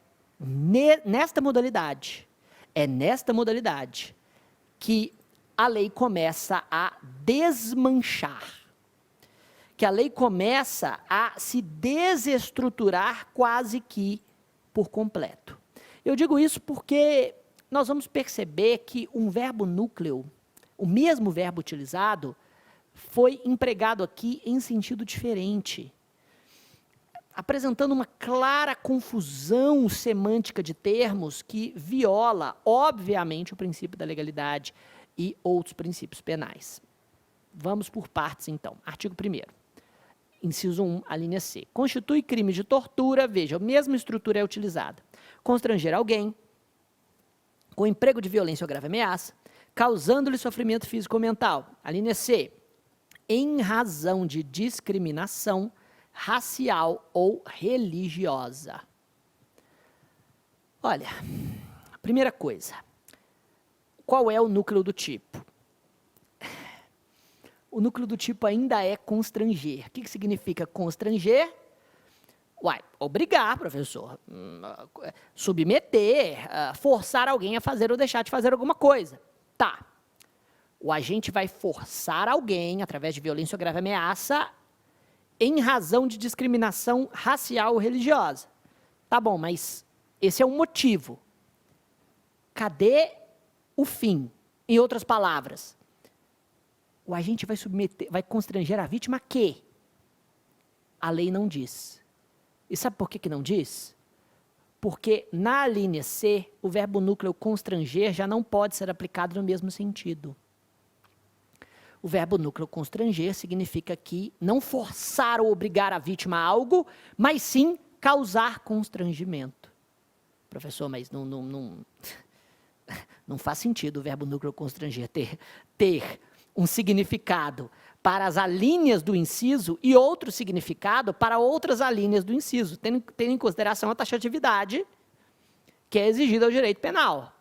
nesta modalidade que a lei começa a desmanchar, que a lei começa a se desestruturar quase que por completo. Eu digo isso porque nós vamos perceber que um verbo núcleo, o mesmo verbo utilizado, foi empregado aqui em sentido diferente, apresentando uma clara confusão semântica de termos que viola, obviamente, o princípio da legalidade e outros princípios penais. Vamos por partes, então. Artigo 1º. Inciso 1, a linha C. Constitui crime de tortura, veja, a mesma estrutura é utilizada. Constranger alguém com emprego de violência ou grave ameaça, causando-lhe sofrimento físico ou mental. A linha C. Em razão de discriminação racial ou religiosa. Olha, primeira coisa, qual é o núcleo do tipo? O núcleo do tipo ainda é constranger. O que significa constranger? Uai, obrigar, professor, submeter, forçar alguém a fazer ou deixar de fazer alguma coisa. Tá. O agente vai forçar alguém, através de violência ou grave ameaça, em razão de discriminação racial ou religiosa. Tá bom, mas esse é um motivo. Cadê o fim? Em outras palavras, o agente vai constranger a vítima a quê? A lei não diz. E sabe por que não diz? Porque na linha C, o verbo núcleo constranger já não pode ser aplicado no mesmo sentido. O verbo núcleo constranger significa que não forçar ou obrigar a vítima a algo, mas sim causar constrangimento. Professor, mas não faz sentido o verbo núcleo constranger ter um significado para as alíneas do inciso e outro significado para outras alíneas do inciso, tendo em consideração a taxatividade que é exigida ao direito penal.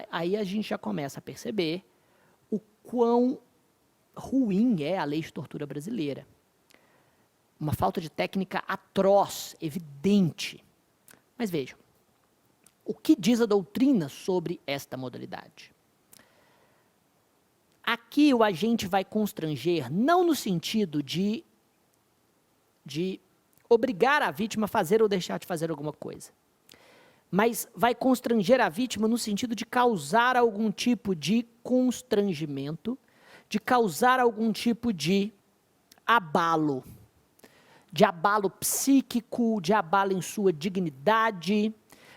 Aí a gente já começa a perceber o quão ruim é a lei de tortura brasileira. Uma falta de técnica atroz, evidente. Mas vejam, o que diz a doutrina sobre esta modalidade? Aqui o agente vai constranger, não no sentido de obrigar a vítima a fazer ou deixar de fazer alguma coisa, mas vai constranger a vítima no sentido de causar algum tipo de constrangimento, de causar algum tipo de abalo psíquico, de abalo em sua dignidade,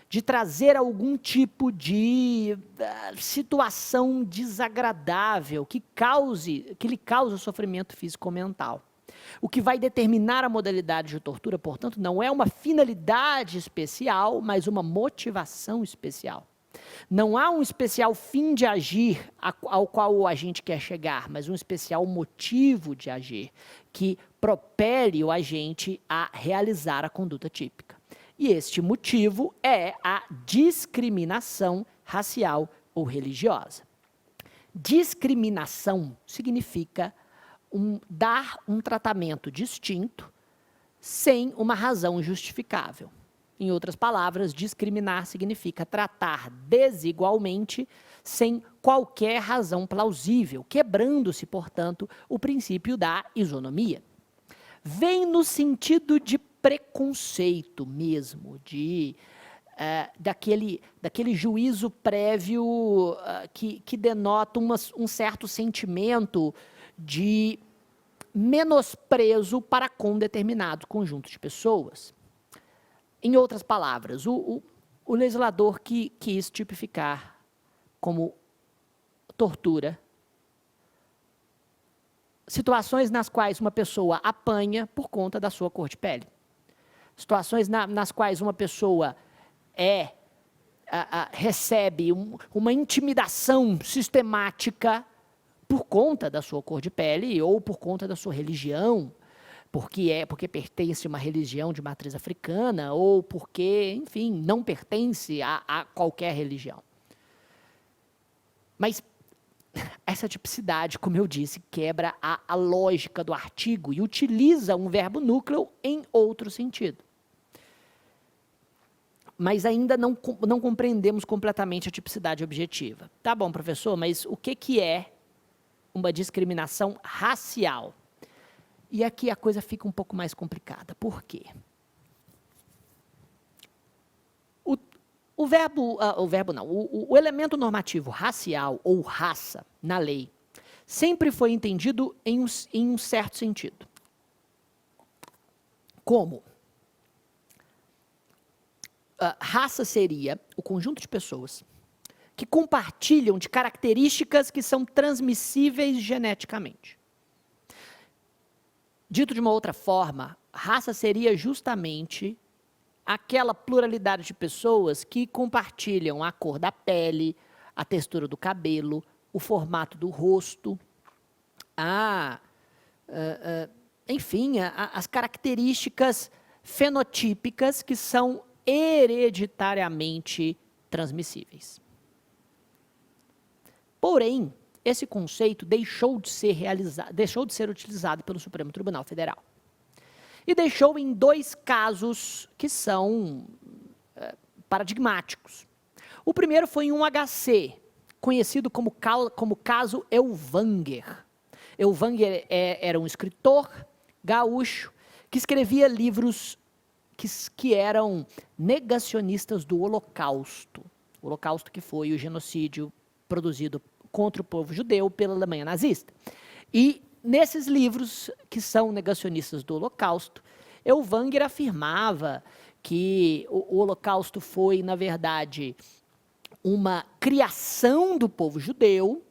de trazer algum tipo de situação desagradável que lhe cause sofrimento físico ou mental. O que vai determinar a modalidade de tortura, portanto, não é uma finalidade especial, mas uma motivação especial. Não há um especial fim de agir ao qual o agente quer chegar, mas um especial motivo de agir, que propele o agente a realizar a conduta típica. E este motivo é a discriminação racial ou religiosa. Discriminação significa dar um tratamento distinto sem uma razão justificável. Em outras palavras, discriminar significa tratar desigualmente sem qualquer razão plausível, quebrando-se, portanto, o princípio da isonomia. Vem no sentido de preconceito mesmo, daquele juízo prévio que denota um certo sentimento de menosprezo para com determinado conjunto de pessoas. Em outras palavras, o legislador quis tipificar como tortura situações nas quais uma pessoa apanha por conta da sua cor de pele. Situações nas quais uma pessoa recebe uma intimidação sistemática por conta da sua cor de pele ou por conta da sua religião, porque pertence a uma religião de matriz africana ou porque, enfim, não pertence a qualquer religião. Mas essa tipicidade, como eu disse, quebra a lógica do artigo e utiliza um verbo núcleo em outro sentido. Mas ainda não compreendemos completamente a tipicidade objetiva. Tá bom, professor, mas o que é uma discriminação racial? E aqui a coisa fica um pouco mais complicada. Por quê? O elemento normativo racial ou raça na lei sempre foi entendido em um certo sentido. Como? Raça seria o conjunto de pessoas que compartilham de características que são transmissíveis geneticamente. Dito de uma outra forma, raça seria justamente aquela pluralidade de pessoas que compartilham a cor da pele, a textura do cabelo, o formato do rosto, enfim, as características fenotípicas que são hereditariamente transmissíveis. Porém, esse conceito deixou de ser utilizado pelo Supremo Tribunal Federal. E deixou em dois casos que são paradigmáticos. O primeiro foi em um HC, conhecido como caso Elvanger. Elvanger era um escritor gaúcho que escrevia livros que eram negacionistas do Holocausto. O Holocausto que foi o genocídio produzido contra o povo judeu pela Alemanha nazista. E nesses livros que são negacionistas do Holocausto, Elvanger afirmava que o Holocausto foi, na verdade, uma criação do povo judeu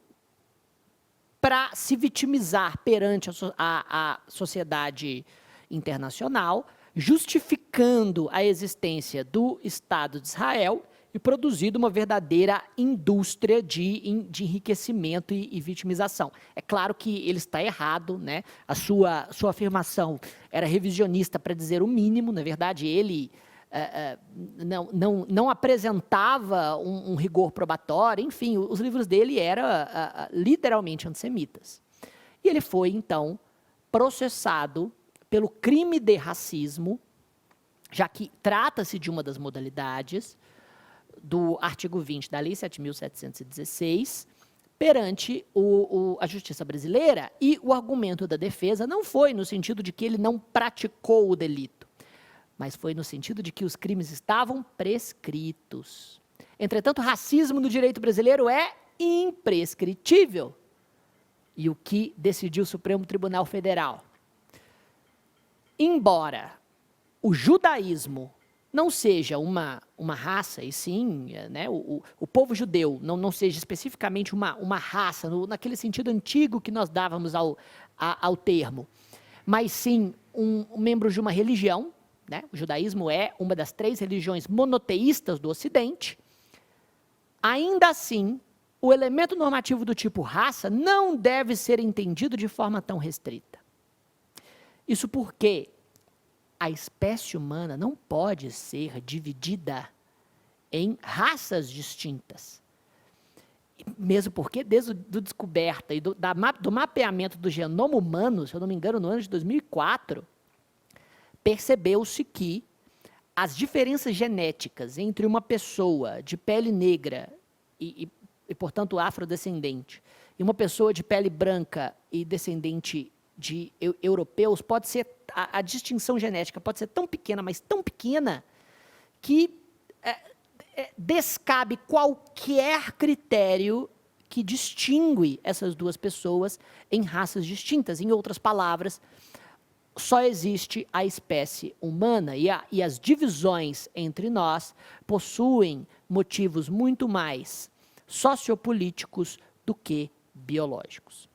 para se vitimizar perante a sociedade internacional, justificando a existência do Estado de Israel e produzindo uma verdadeira indústria de enriquecimento e vitimização. É claro que ele está errado, né? A sua afirmação era revisionista, para dizer o mínimo. Na verdade, ele não apresentava um rigor probatório. Enfim, os livros dele eram literalmente antissemitas. E ele foi, então, processado pelo crime de racismo, já que trata-se de uma das modalidades do artigo 20 da Lei 7.716, perante a justiça brasileira, e o argumento da defesa não foi no sentido de que ele não praticou o delito, mas foi no sentido de que os crimes estavam prescritos. Entretanto, racismo no direito brasileiro é imprescritível. E o que decidiu o Supremo Tribunal Federal? Embora o judaísmo não seja uma raça, e sim, né, o povo judeu não seja especificamente uma raça, naquele sentido antigo que nós dávamos ao termo, mas sim um membro de uma religião, né? O judaísmo é uma das 3 religiões monoteístas do Ocidente. Ainda assim, o elemento normativo do tipo raça não deve ser entendido de forma tão restrita. Isso porque a espécie humana não pode ser dividida em raças distintas. Mesmo porque, desde a descoberta e do mapeamento do genoma humano, se eu não me engano, no ano de 2004, percebeu-se que as diferenças genéticas entre uma pessoa de pele negra e portanto, afrodescendente, e uma pessoa de pele branca e descendente de europeus, pode ser, a distinção genética pode ser tão pequena, mas tão pequena, que descabe qualquer critério que distingue essas duas pessoas em raças distintas. Em outras palavras, só existe a espécie humana, e as divisões entre nós possuem motivos muito mais sociopolíticos do que biológicos.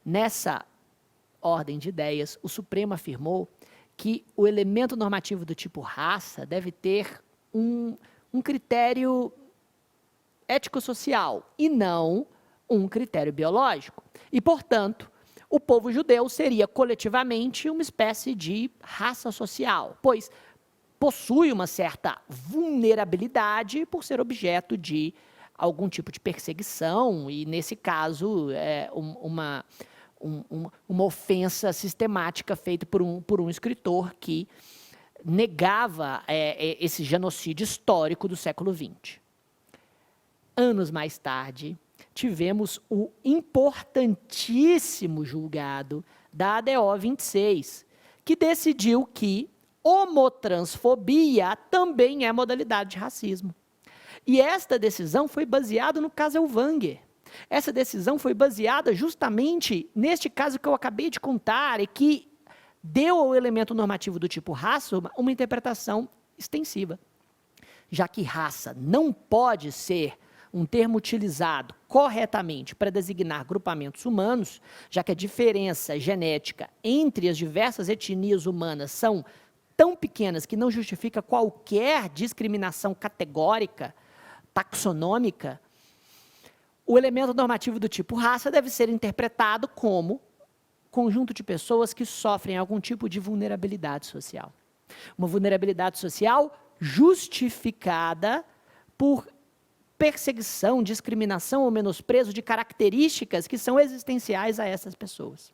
Nessa ordem de ideias, o Supremo afirmou que o elemento normativo do tipo raça deve ter um critério ético-social e não um critério biológico. E, portanto, o povo judeu seria coletivamente uma espécie de raça social, pois possui uma certa vulnerabilidade por ser objeto de algum tipo de perseguição e, nesse caso, uma ofensa sistemática feita por um escritor que negava esse genocídio histórico do século XX. Anos mais tarde, tivemos o importantíssimo julgado da ADO 26, que decidiu que homotransfobia também é modalidade de racismo. E esta decisão foi baseada no caso Elvanger. Essa decisão foi baseada justamente neste caso que eu acabei de contar e que deu ao elemento normativo do tipo raça uma interpretação extensiva, já que raça não pode ser um termo utilizado corretamente para designar grupamentos humanos, já que a diferença genética entre as diversas etnias humanas são tão pequenas que não justifica qualquer discriminação categórica, taxonômica. O elemento normativo do tipo raça deve ser interpretado como conjunto de pessoas que sofrem algum tipo de vulnerabilidade social. Uma vulnerabilidade social justificada por perseguição, discriminação ou menosprezo de características que são existenciais a essas pessoas.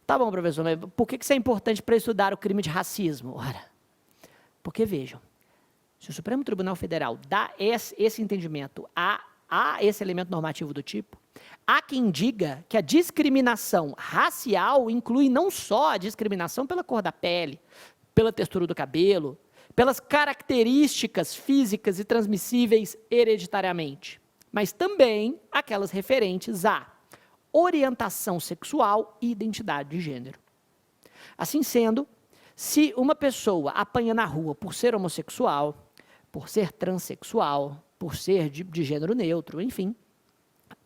Tá bom, professor, mas por que isso é importante para estudar o crime de racismo? Ora, porque, vejam, se o Supremo Tribunal Federal dá esse entendimento à há esse elemento normativo do tipo. Há quem diga que a discriminação racial inclui não só a discriminação pela cor da pele, pela textura do cabelo, pelas características físicas e transmissíveis hereditariamente, mas também aquelas referentes à orientação sexual e identidade de gênero. Assim sendo, se uma pessoa apanha na rua por ser homossexual, por ser transexual, por ser de gênero neutro, enfim,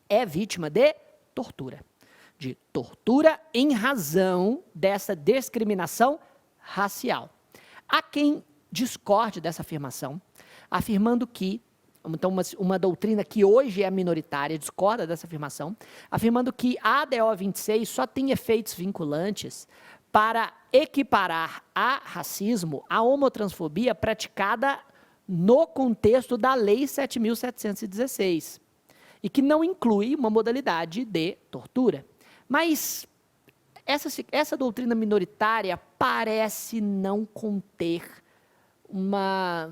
é vítima de tortura em razão dessa discriminação racial. Há quem discorde dessa afirmação, afirmando que, então uma doutrina que hoje é minoritária discorda dessa afirmação, afirmando que a ADO 26 só tem efeitos vinculantes para equiparar a racismo à homotransfobia praticada no contexto da Lei 7.716, e que não inclui uma modalidade de tortura. Mas essa doutrina minoritária parece não conter uma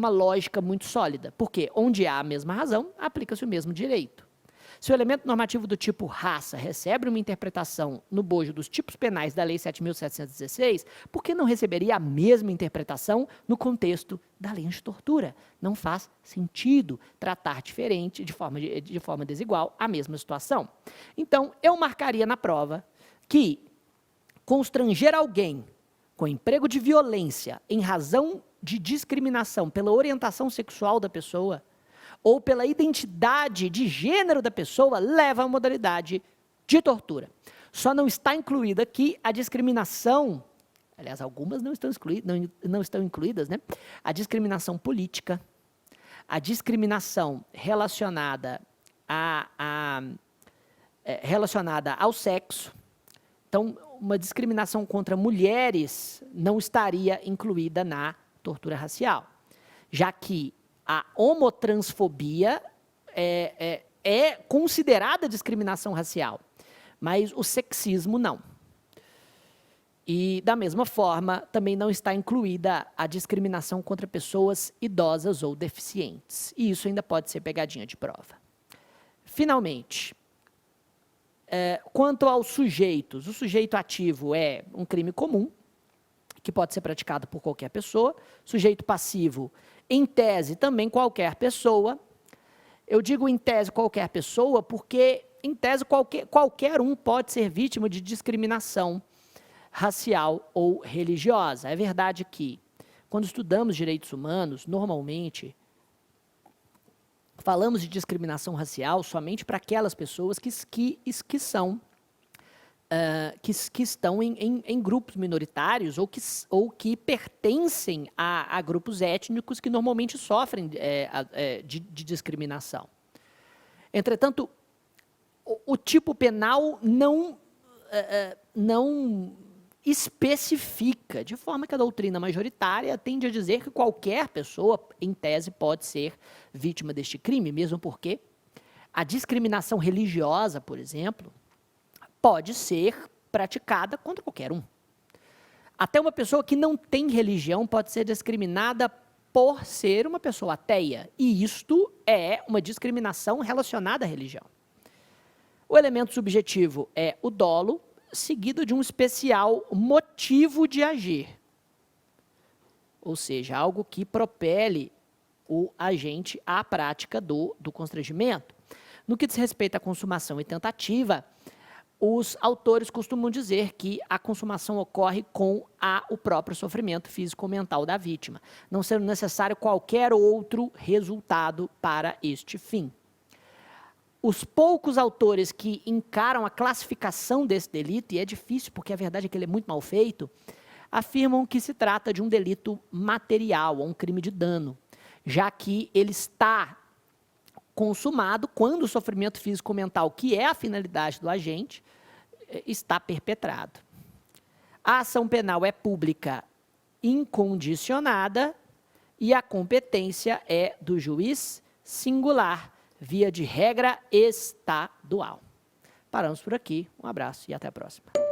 lógica muito sólida, porque onde há a mesma razão, aplica-se o mesmo direito. Se o elemento normativo do tipo raça recebe uma interpretação no bojo dos tipos penais da Lei 7.716, por que não receberia a mesma interpretação no contexto da lei anti-tortura? Não faz sentido tratar diferente, de forma desigual, a mesma situação. Então, eu marcaria na prova que constranger alguém com emprego de violência em razão de discriminação pela orientação sexual da pessoa ou pela identidade de gênero da pessoa leva à modalidade de tortura. Só não está incluída aqui a discriminação, aliás, algumas não estão incluídas, né? A discriminação política, a discriminação relacionada ao sexo. Então, uma discriminação contra mulheres não estaria incluída na tortura racial, já que a homotransfobia é considerada discriminação racial, mas o sexismo não. E, da mesma forma, também não está incluída a discriminação contra pessoas idosas ou deficientes. E isso ainda pode ser pegadinha de prova. Finalmente, quanto aos sujeitos, o sujeito ativo é um crime comum, que pode ser praticado por qualquer pessoa. Sujeito passivo, em tese, também qualquer pessoa. Eu digo em tese qualquer pessoa porque, em tese, qualquer um pode ser vítima de discriminação racial ou religiosa. É verdade que, quando estudamos direitos humanos, normalmente, falamos de discriminação racial somente para aquelas pessoas que estão em grupos minoritários ou que pertencem a grupos étnicos que normalmente sofrem de discriminação. Entretanto, o tipo penal não especifica, de forma que a doutrina majoritária tende a dizer que qualquer pessoa, em tese, pode ser vítima deste crime, mesmo porque a discriminação religiosa, por exemplo, pode ser praticada contra qualquer um. Até uma pessoa que não tem religião pode ser discriminada por ser uma pessoa ateia, e isto é uma discriminação relacionada à religião. O elemento subjetivo é o dolo, seguido de um especial motivo de agir, ou seja, algo que propele o agente à prática do constrangimento. No que diz respeito à consumação e tentativa, os autores costumam dizer que a consumação ocorre com o próprio sofrimento físico ou mental da vítima, não sendo necessário qualquer outro resultado para este fim. Os poucos autores que encaram a classificação desse delito, e é difícil porque a verdade é que ele é muito mal feito, afirmam que se trata de um delito material, ou um crime de dano, já que ele está consumado quando o sofrimento físico ou mental, que é a finalidade do agente, está perpetrado. A ação penal é pública incondicionada e a competência é do juiz singular, via de regra estadual. Paramos por aqui, um abraço e até a próxima.